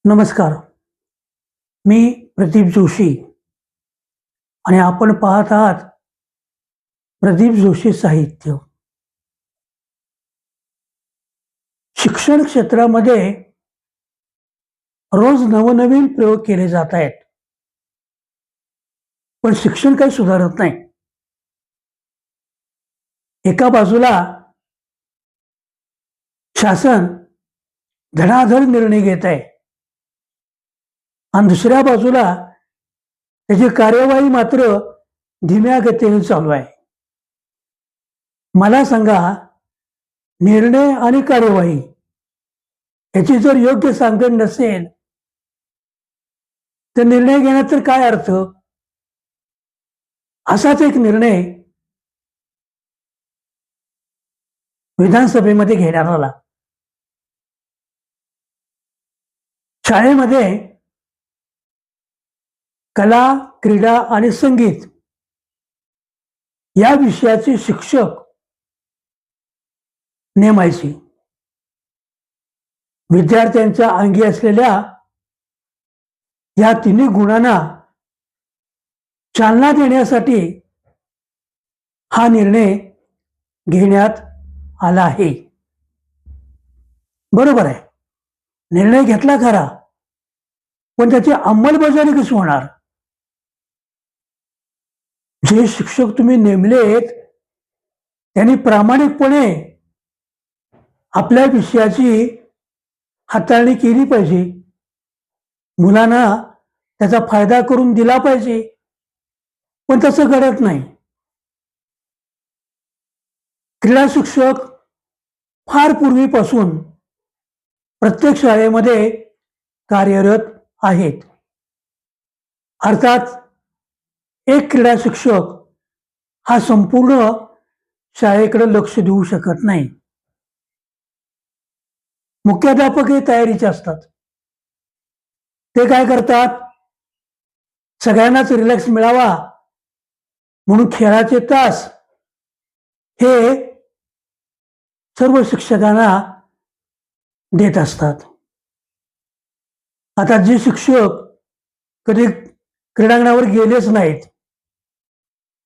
नमस्कार. मी प्रदीप जोशी आणि आपण पाहत आहात प्रदीप जोशी साहित्य. शिक्षण क्षेत्रामध्ये रोज नवनवीन प्रयोग केले जात आहेत. पण शिक्षण काही सुधारत नाही. एका बाजूला शासन धडाधड निर्णय घेत आहे आणि दुसऱ्या बाजूला त्याची कार्यवाही मात्र धीम्या गतीने चालू आहे. मला सांगा, निर्णय आणि कार्यवाही याची जर योग्य सांगड नसेल तर निर्णय घेण्यात तर काय अर्थ? असाच एक निर्णय विधानसभेमध्ये घेण्यात आला. शाळेमध्ये कला, क्रीडा आणि संगीत या विषयाचे शिक्षक नेमायचे. विद्यार्थ्यांच्या अंगी असलेल्या या तिन्ही गुणांना चालना देण्यासाठी हा निर्णय घेण्यात आला आहे. बरोबर आहे, निर्णय घेतला खरा, पण त्याची अंमलबजावणी कशी होणार? जे शिक्षक तुम्ही नेमलेत त्यांनी प्रामाणिकपणे आपल्या विषयाची हाताळणी केली पाहिजे. मुलांना त्याचा फायदा करून दिला पाहिजे, पण तसं घडत नाही. क्रीडा शिक्षक फार पूर्वीपासून प्रत्येक शाळेमध्ये कार्यरत आहेत. अर्थात एक क्रीडा शिक्षक हा संपूर्ण शाळेकडे लक्ष देऊ शकत नाही. मुख्याध्यापक हे तयारीचे असतात. ते काय करतात? सगळ्यांनाच रिलॅक्स मिळावा म्हणून खेळाचे तास हे सर्व शिक्षकांना देत असतात. आता जे शिक्षक कधी क्रीडांगणावर गेलेच नाहीत,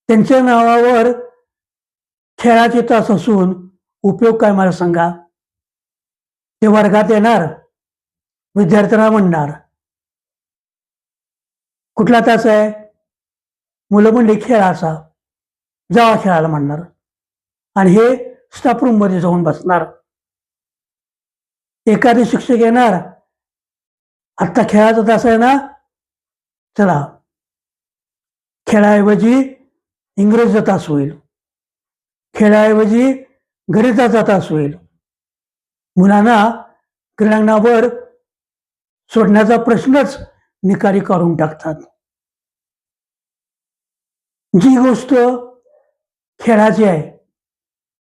त्यांच्या नावावर खेळाचे तास असून उपयोग काय? मला सांगा. ते वर्गात येणार, विद्यार्थ्यांना म्हणणार कुठला तास आहे? मुलं म्हणली खेळाचा, जावा खेळायला म्हणणार आणि हे स्टाफ रूम मध्ये जाऊन बसणार. एखादे शिक्षक येणार, आत्ता खेळाचा तास आहे ना, चला खेळाऐवजी इंग्रजीचा तास होईल, खेळाऐवजी गणिताचा तास होईल. मुलांना क्रीडांगणावर सोडण्याचा प्रश्नच निकाली काढून टाकतात. जी गोष्ट खेळाची आहे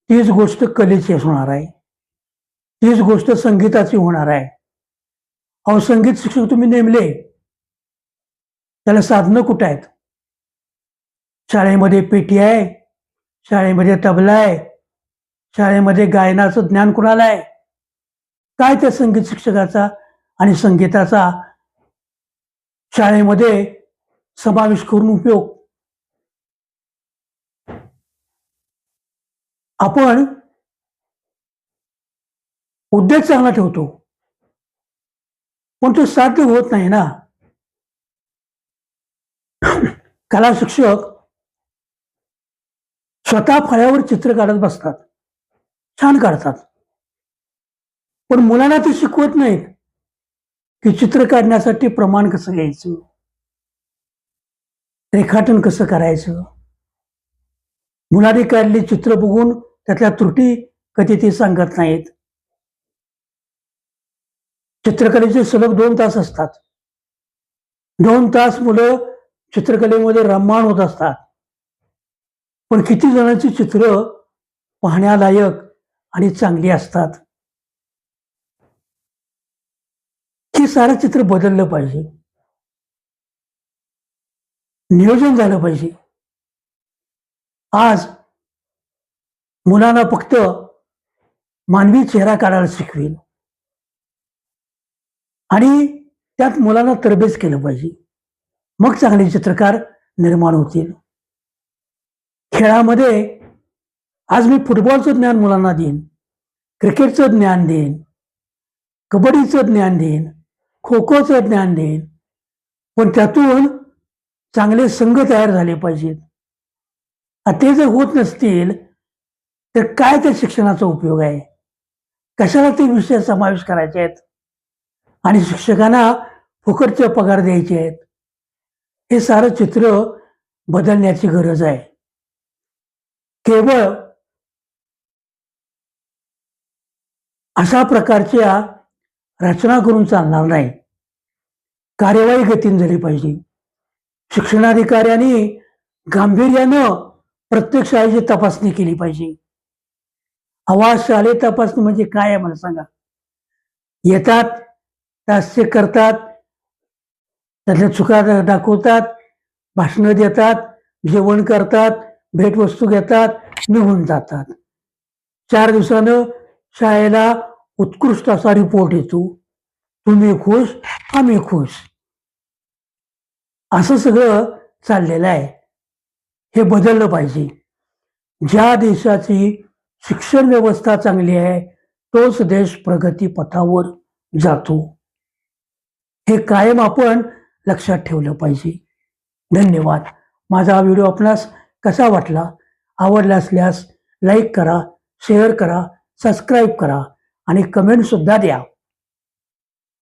तीच गोष्ट कलेची होणार आहे, तीच गोष्ट संगीताची होणार आहे. अहो, संगीत शिक्षक तुम्ही नेमले, त्याला साधनं कुठं आहेत? शाळेमध्ये पेटी आहे, शाळेमध्ये तबला आहे, शाळेमध्ये गायनाचं ज्ञान कुणाला आहे? काय त्या संगीत शिक्षकाचा आणि संगीताचा शाळेमध्ये समावेश करून उपयोग? आपण उद्योग चांगला ठेवतो, पण तो साध्य होत नाही ना. कला शिक्षक स्वतः फळ्यावर चित्र काढत बसतात, छान काढतात, पण मुलांना ते शिकवत नाहीत की चित्र काढण्यासाठी प्रमाण कसं घ्यायचं, रेखाटन कसं करायचं. मुलांनी काढली चित्र बघून त्यातल्या त्रुटी कधी ते सांगत नाहीत. चित्रकलेचे सलग 2 तास असतात. 2 तास मुलं चित्रकलेमध्ये रममाण होत असतात, पण किती जणांची चित्र पाहण्यालायक आणि चांगली असतात. हे सारं चित्र बदललं पाहिजे, नियोजन झालं पाहिजे. आज मुलांना फक्त मानवी चेहरा काढायला शिकवेल आणि त्यात मुलांना तरबेज केलं पाहिजे. मग चांगले चित्रकार निर्माण होतील. खेळामध्ये आज मी फुटबॉलचं ज्ञान मुलांना देईन, क्रिकेटचं ज्ञान देईन, कबड्डीचं ज्ञान देईन, खो खोचं ज्ञान देईन, पण त्यातून चांगले संघ तयार झाले पाहिजेत. ते जर होत नसतील तर काय त्या शिक्षणाचा उपयोग आहे? कशाला ते विषय समावेश करायचे आहेत आणि शिक्षकांना फुकटचे पगार द्यायचे आहेत? हे सारं चित्र बदलण्याची गरज आहे. केवळ अशा प्रकारच्या रचना करून चालणार नाही. कार्यवाही गतीने झाली पाहिजे. शिक्षणाधिकाऱ्यांनी गांभीर्यानं प्रत्येक शाळेची तपासणी केली पाहिजे. आवाज शालेय तपासणी म्हणजे काय आहे मला सांगा? येतात, तास चेक करतात, त्यातल्या चुका दाखवतात, भाषणं देतात, जेवण करतात, भेटवस्तू घेतात, निघून जातात. 4 दिवसानं शाळेला उत्कृष्ट असा रिपोर्ट येतो. तुम्ही खुश, आम्ही खुश. असं सगळं चाललेलं आहे. हे बदललं पाहिजे. ज्या देशाची शिक्षण व्यवस्था चांगली आहे तोच देश प्रगती पथावर जातो. हे कायम आपण लक्षात ठेवलं पाहिजे. धन्यवाद. माझा हा व्हिडिओ आपणास कसा वाटला? आवडला असल्यास लाईक करा, शेअर करा, सबस्क्राईब करा आणि कमेंट सुद्धा द्या.